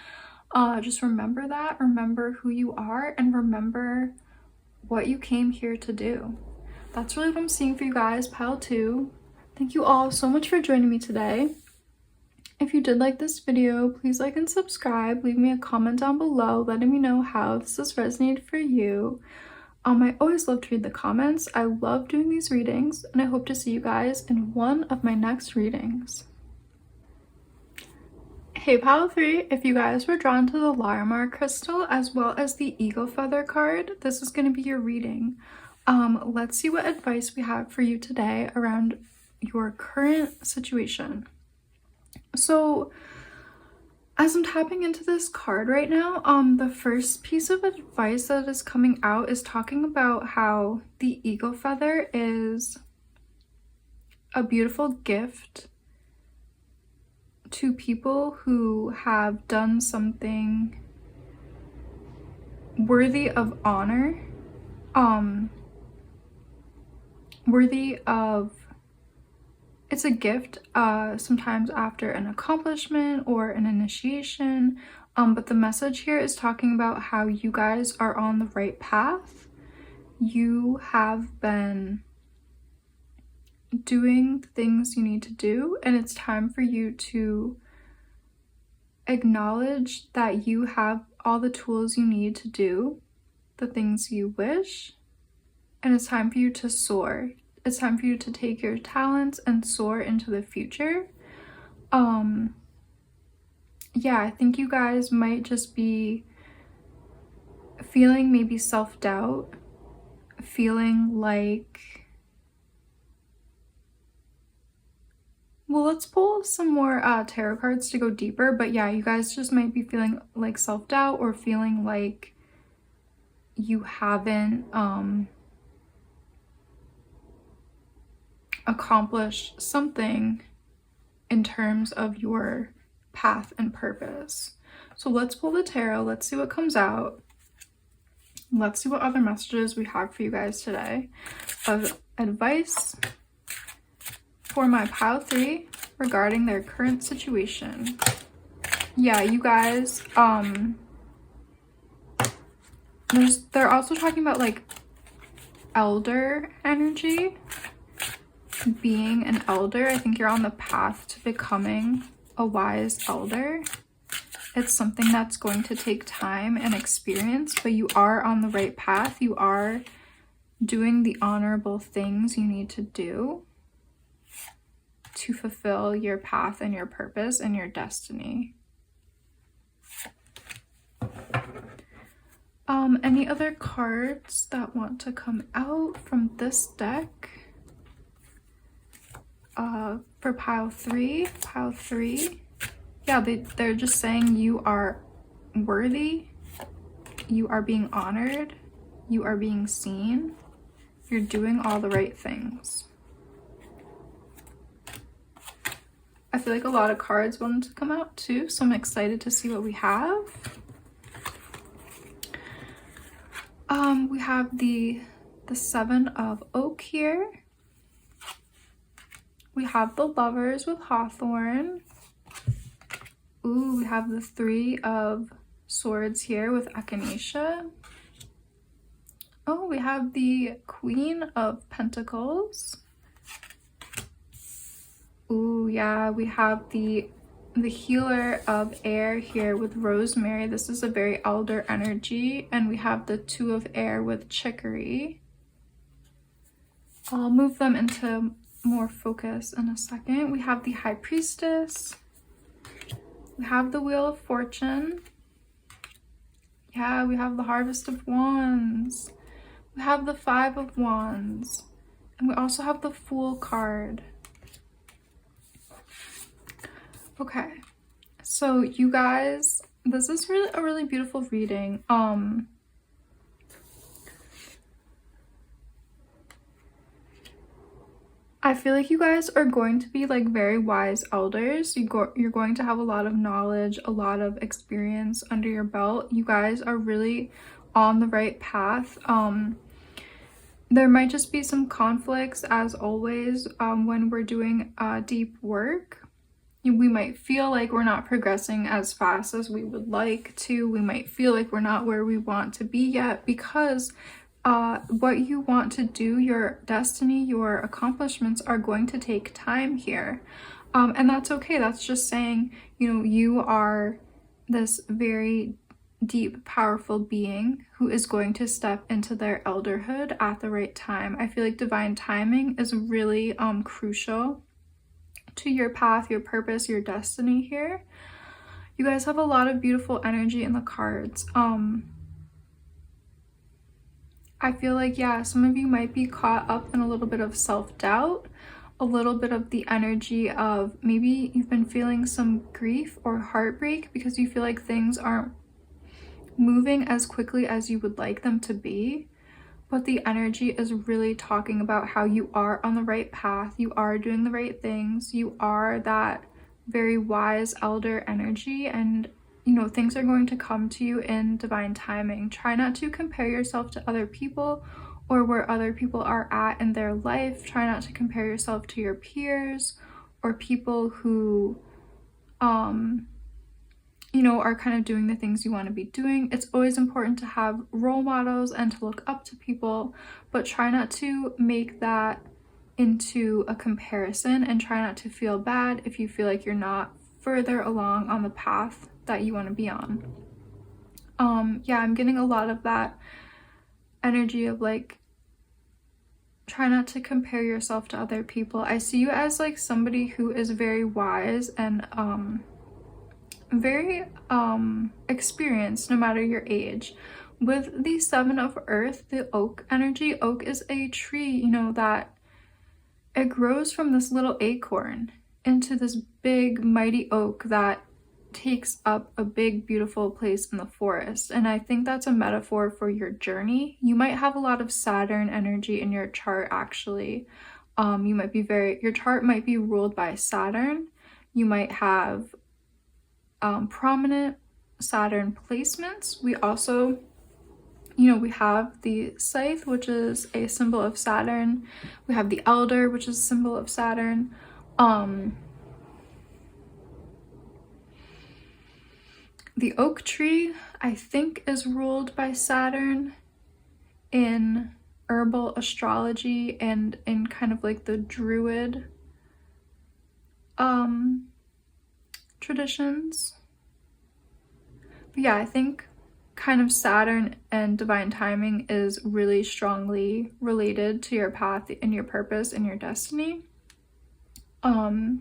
A: Just remember that, remember who you are, and remember what you came here to do. That's really what I'm seeing for you guys, pile 2. Thank you all so much for joining me today. If you did like this video, please like and subscribe. Leave me a comment down below letting me know how this has resonated for you. I always love to read the comments. I love doing these readings, and I hope to see you guys in one of my next readings. Hey pile 3, if you guys were drawn to the Larimar crystal as well as the eagle feather card, this is going to be your reading. Let's see what advice we have for you today around your current situation. So as I'm tapping into this card right now, the first piece of advice that is coming out is talking about how the eagle feather is a beautiful gift to people who have done something worthy of honor, it's a gift sometimes after an accomplishment or an initiation, but the message here is talking about how you guys are on the right path. You have been doing the things you need to do, and it's time for you to acknowledge that you have all the tools you need to do the things you wish, and it's time for you to soar. It's time for you to take your talents and soar into the future. Yeah, I think you guys might just be feeling maybe self-doubt, feeling like, well, let's pull some more tarot cards to go deeper. But yeah, you guys just might be feeling like self-doubt or feeling like you haven't accomplished something in terms of your path and purpose. So let's pull the tarot. Let's see what comes out. Let's see what other messages we have for you guys today of advice for my pile 3 regarding their current situation. Yeah, you guys, they're also talking about like elder energy, being an elder. I think you're on the path to becoming a wise elder. It's something that's going to take time and experience, but you are on the right path. You are doing the honorable things you need to do to fulfill your path and your purpose and your destiny. Any other cards that want to come out from this deck? For pile 3, yeah, they're just saying you are worthy, you are being honored, you are being seen, you're doing all the right things. I feel like a lot of cards wanted to come out too, so I'm excited to see what we have. We have the 7 of Oak here. We have the Lovers with Hawthorn. Ooh, we have the 3 of Swords here with Echinacea. Oh, we have the Queen of Pentacles. Ooh, yeah, we have the Healer of Air here with Rosemary. This is a very elder energy. And we have the 2 of Air with Chicory. I'll move them into more focus in a second. We have the High Priestess. We have the Wheel of Fortune. Yeah, we have the Harvest of Wands. We have the 5 of Wands. And we also have the Fool card. Okay, so you guys, this is really a really beautiful reading. I feel like you guys are going to be like very wise elders. You're going to have a lot of knowledge, a lot of experience under your belt. You guys are really on the right path. There might just be some conflicts as always when we're doing deep work. We might feel like we're not progressing as fast as we would like to. We might feel like we're not where we want to be yet because what you want to do, your destiny, your accomplishments are going to take time here. And that's okay. That's just saying, you know, you are this very deep, powerful being who is going to step into their elderhood at the right time. I feel like divine timing is really crucial to your path, your purpose, your destiny here. You guys have a lot of beautiful energy in the cards. I feel like, yeah, some of you might be caught up in a little bit of self-doubt, a little bit of the energy of maybe you've been feeling some grief or heartbreak because you feel like things aren't moving as quickly as you would like them to be. But the energy is really talking about how you are on the right path, you are doing the right things, you are that very wise elder energy, and you know, things are going to come to you in divine timing. Try not to compare yourself to other people or where other people are at in their life. Try not to compare yourself to your peers or people who you know, are kind of doing the things you want to be doing. It's always important to have role models and to look up to people, but try not to make that into a comparison, and try not to feel bad if you feel like you're not further along on the path that you want to be on. Yeah, I'm getting a lot of that energy of like, try not to compare yourself to other people. I see you as like somebody who is very wise and very experienced no matter your age. With the Seven of Earth, the oak energy, oak is a tree, you know, that it grows from this little acorn into this big mighty oak that takes up a big beautiful place in the forest. And I think that's a metaphor for your journey. You might have a lot of Saturn energy in your chart actually. You might be your chart might be ruled by Saturn. You might have prominent Saturn placements. We also, you know, we have the scythe, which is a symbol of Saturn. We have the elder, which is a symbol of Saturn. The oak tree, I think, is ruled by Saturn in herbal astrology and in kind of like the druid traditions. But yeah, I think kind of Saturn and divine timing is really strongly related to your path and your purpose and your destiny. So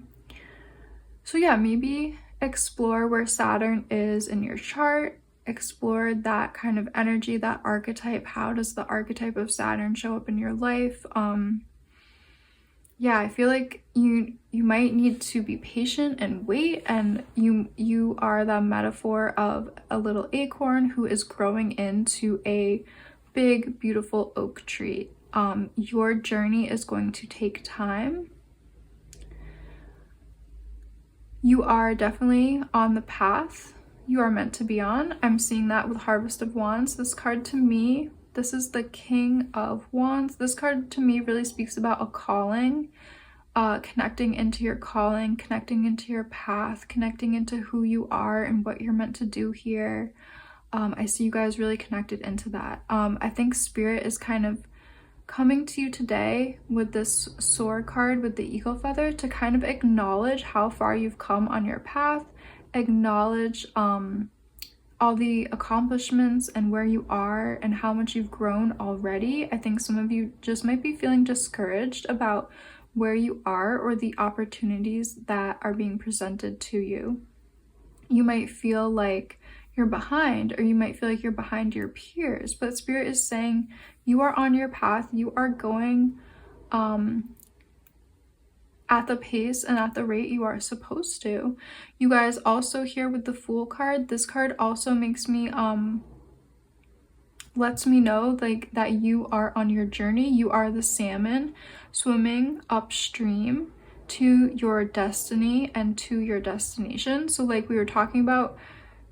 A: yeah, maybe explore where Saturn is in your chart, explore that kind of energy, that archetype. How does the archetype of Saturn show up in your life? Yeah, I feel like you might need to be patient and wait, and you are the metaphor of a little acorn who is growing into a big beautiful oak tree. Your journey is going to take time. You are definitely on the path you are meant to be on. I'm seeing that with Harvest of Wands. This card to me, this is the King of Wands. This card to me really speaks about a calling, connecting into your calling, connecting into your path, connecting into who you are and what you're meant to do here. I see you guys really connected into that. I think Spirit is kind of coming to you today with this Soar card with the eagle feather to kind of acknowledge how far you've come on your path, acknowledge all the accomplishments and where you are and how much you've grown already. I think some of you just might be feeling discouraged about where you are or the opportunities that are being presented to you. You might feel like you're behind, or you might feel like you're behind your peers, but Spirit is saying you are on your path. You are going at the pace and at the rate you are supposed to. You guys, also here with the Fool card, this card also makes me lets me know like that you are on your journey. You are the salmon swimming upstream to your destiny and to your destination. So like we were talking about,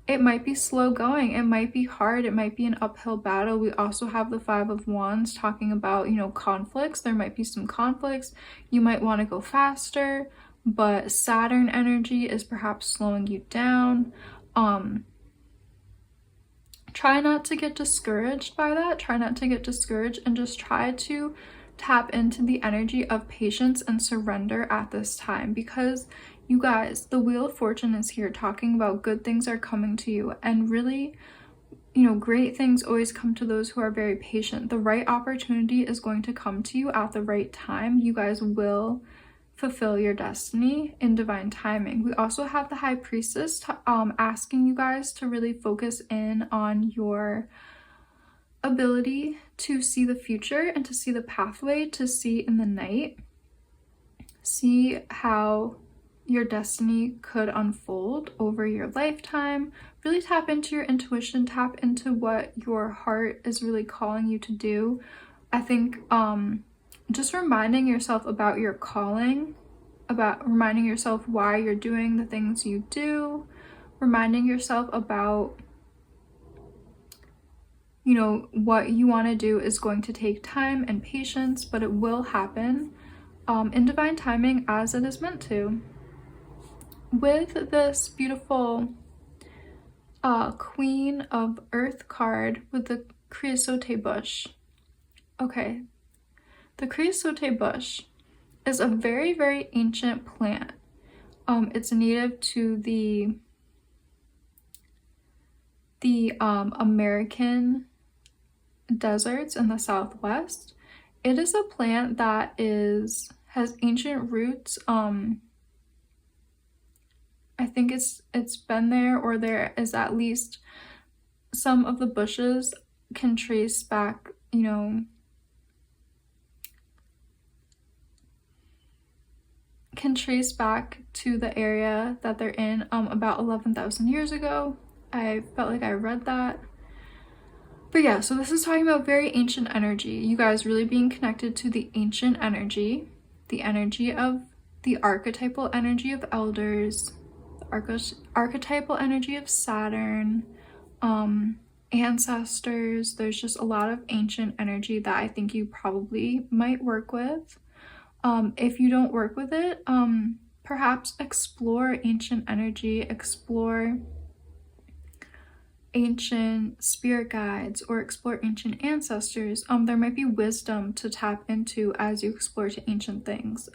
A: it might be slow going, it might be hard, it might be an uphill battle. We also have the Five of Wands talking about, you know, conflicts. There might be some conflicts. You might want to go faster, but Saturn energy is perhaps slowing you down. Try not to get discouraged by that. Try not to get discouraged and just try to tap into the energy of patience and surrender at this time, because you guys, the Wheel of Fortune is here talking about good things are coming to you, and really, you know, great things always come to those who are very patient. The right opportunity is going to come to you at the right time. You guys will fulfill your destiny in divine timing. We also have the High Priestess asking you guys to really focus in on your ability to see the future and to see the pathway, to see in the night, see how your destiny could unfold over your lifetime. Really tap into your intuition, tap into what your heart is really calling you to do. I think just reminding yourself about your calling, about reminding yourself why you're doing the things you do, reminding yourself about, you know, what you want to do is going to take time and patience, but it will happen in divine timing as it is meant to. With this beautiful Queen of Earth card with the creosote bush. Okay, the creosote bush is a very, very ancient plant. It's native to the American deserts in the Southwest. It is a plant that has ancient roots. I think it's been there, or there is at least some of the bushes can trace back, you know, can trace back to the area that they're in about 11,000 years ago. I felt like I read that. But yeah, so this is talking about very ancient energy. You guys really being connected to the ancient energy, the energy of the archetypal energy of elders, the archetypal energy of Saturn, ancestors. There's just a lot of ancient energy that I think you probably might work with. If you don't work with it, perhaps explore ancient energy, explore ancient spirit guides, or explore ancient ancestors. There might be wisdom to tap into as you explore to ancient things.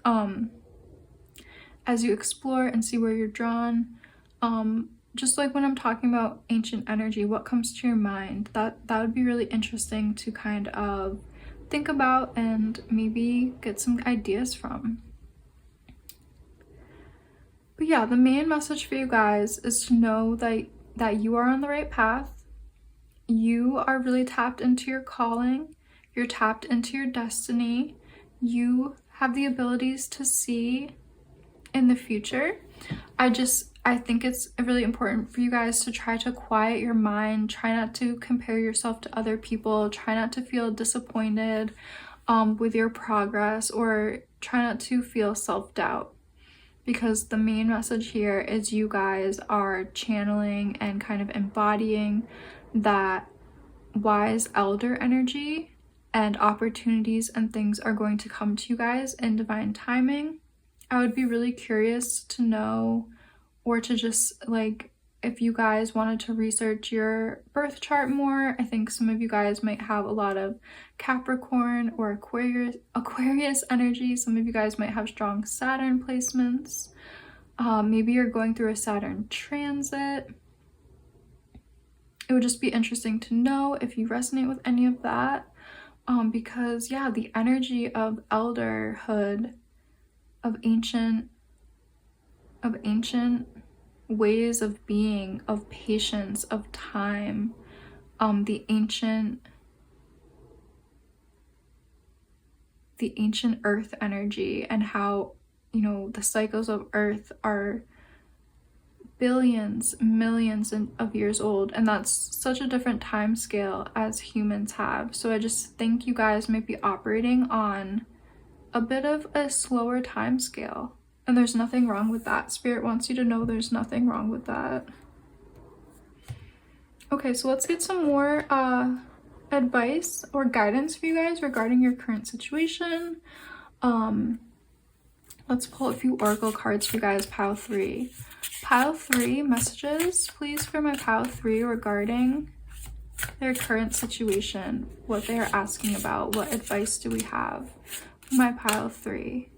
A: As you explore and see where you're drawn, just like when I'm talking about ancient energy, what comes to your mind? That would be really interesting to kind of think about and maybe get some ideas from. But yeah, the main message for you guys is to know that you are on the right path. You are really tapped into your calling. You're tapped into your destiny. You have the abilities to see in the future. I think it's really important for you guys to try to quiet your mind. Try not to compare yourself to other people. Try not to feel disappointed with your progress, or try not to feel self-doubt, because the main message here is you guys are channeling and kind of embodying that wise elder energy, and opportunities and things are going to come to you guys in divine timing. I would be really curious to know, or to just like, if you guys wanted to research your birth chart more. I think some of you guys might have a lot of Capricorn or Aquarius energy. Some of you guys might have strong Saturn placements. Maybe you're going through a Saturn transit. It would just be interesting to know if you resonate with any of that, because yeah, the energy of elderhood, of ancient ways of being, of patience, of time, the ancient earth energy, and how, you know, the cycles of earth are billions, millions of years old, and that's such a different time scale as humans have. So I just think you guys might be operating on a bit of a slower time scale, and there's nothing wrong with that. Spirit wants you to know there's nothing wrong with that. Okay, so let's get some more advice or guidance for you guys regarding your current situation. Let's pull a few oracle cards for you guys. Pile 3. Pile 3 messages, please, for my pile 3 regarding their current situation, what they are asking about, what advice do we have? My pile 3.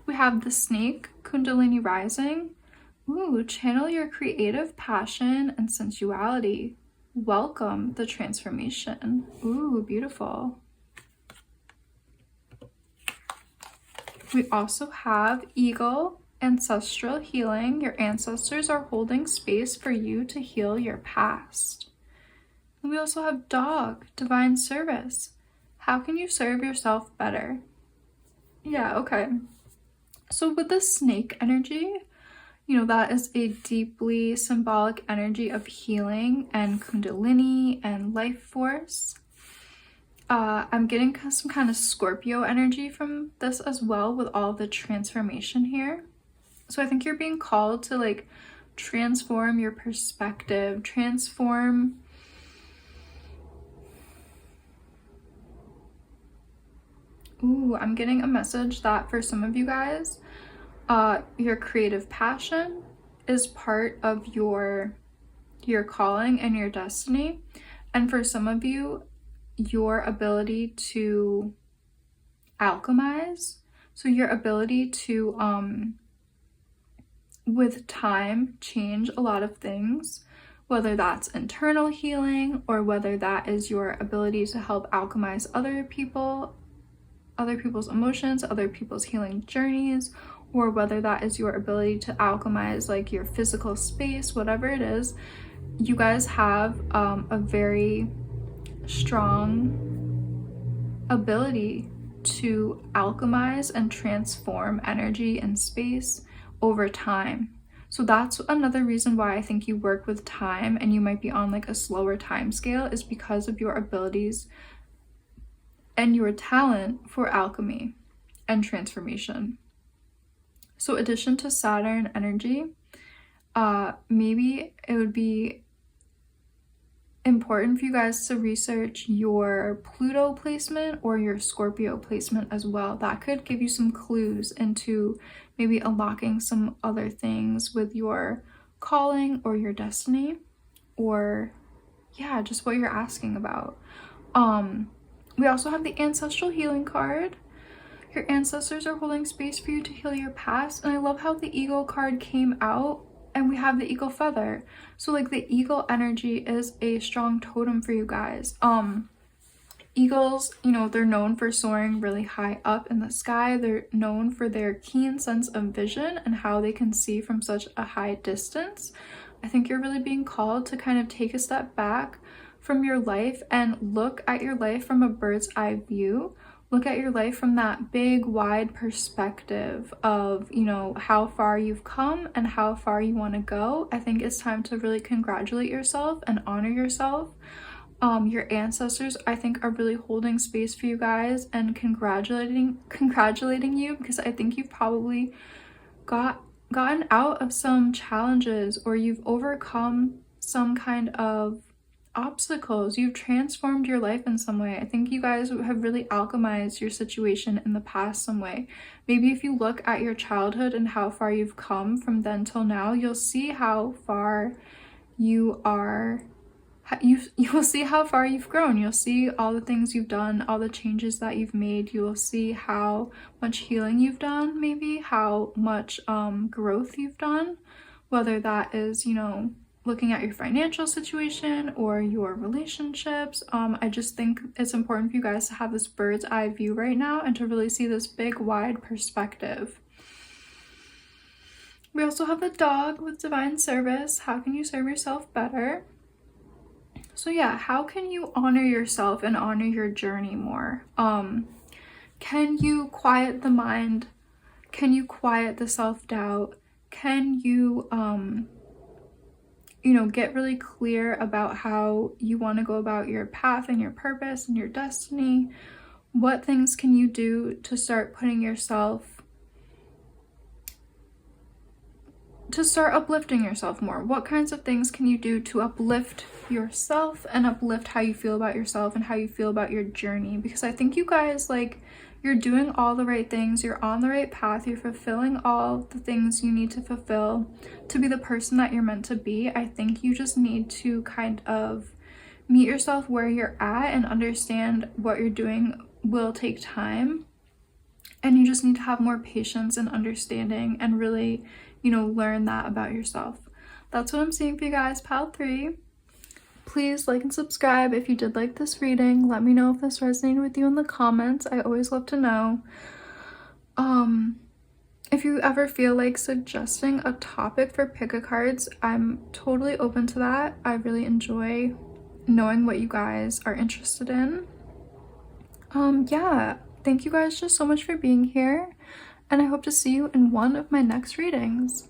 A: We have the Snake, Kundalini Rising. Ooh, channel your creative passion and sensuality. Welcome the transformation. Ooh, beautiful. We also have Eagle, Ancestral Healing. Your ancestors are holding space for you to heal your past. And we also have Dog, Divine Service. How can you serve yourself better? Yeah, okay. So with the snake energy, you know, that is a deeply symbolic energy of healing and Kundalini and life force. I'm getting some kind of Scorpio energy from this as well with all the transformation here. So I think you're being called to like transform your perspective, transform I'm getting a message that for some of you guys, your creative passion is part of your calling and your destiny. And for some of you, your ability to alchemize, so your ability to with time change a lot of things, whether that's internal healing or whether that is your ability to help alchemize other people's emotions, other people's healing journeys, or whether that is your ability to alchemize like your physical space, whatever it is. You guys have a very strong ability to alchemize and transform energy and space over time. So that's another reason why I think you work with time and you might be on like a slower time scale, is because of your abilities and your talent for alchemy and transformation. So addition to Saturn energy, maybe it would be important for you guys to research your Pluto placement or your Scorpio placement as well. That could give you some clues into maybe unlocking some other things with your calling or your destiny, or yeah, just what you're asking about. We also have the Ancestral Healing card. Your ancestors are holding space for you to heal your past. And I love how the Eagle card came out and we have the eagle feather. So like the eagle energy is a strong totem for you guys. Eagles, you know, they're known for soaring really high up in the sky. They're known for their keen sense of vision and how they can see from such a high distance. I think you're really being called to kind of take a step back from your life and look at your life from a bird's eye view. Look at your life from that big, wide perspective of, you know, how far you've come and how far you want to go. I think it's time to really congratulate yourself and honor yourself. Your ancestors, I think, are really holding space for you guys and congratulating you, because I think you've probably gotten out of some challenges, or you've overcome some kind of obstacles. You've transformed your life in some way. I think you guys have really alchemized your situation in the past some way. Maybe if you look at your childhood and how far you've come from then till now, you'll see how far you are. You'll see how far you've grown. You'll see all the things you've done, all the changes that you've made. You will see how much healing you've done, maybe how much growth you've done, whether that is, you know, looking at your financial situation or your relationships. I just think it's important for you guys to have this bird's eye view right now and to really see this big, wide perspective. We also have the dog with divine service. How can you serve yourself better? So yeah, how can you honor yourself and honor your journey more? Can you quiet the mind? Can you quiet the self-doubt? Can you you know, get really clear about how you want to go about your path and your purpose and your destiny? What things can you do to start putting yourself, to start uplifting yourself more? What kinds of things can you do to uplift yourself and uplift how you feel about yourself and how you feel about your journey? Because I think you guys, like, you're doing all the right things, you're on the right path, you're fulfilling all the things you need to fulfill to be the person that you're meant to be. I think you just need to kind of meet yourself where you're at and understand what you're doing will take time. And you just need to have more patience and understanding and really, you know, learn that about yourself. That's what I'm seeing for you guys, pile 3. Please like and subscribe if you did like this reading. Let me know if this resonated with you in the comments. I always love to know. If you ever feel like suggesting a topic for pick-a-cards, I'm totally open to that. I really enjoy knowing what you guys are interested in. Yeah, thank you guys just so much for being here, and I hope to see you in one of my next readings.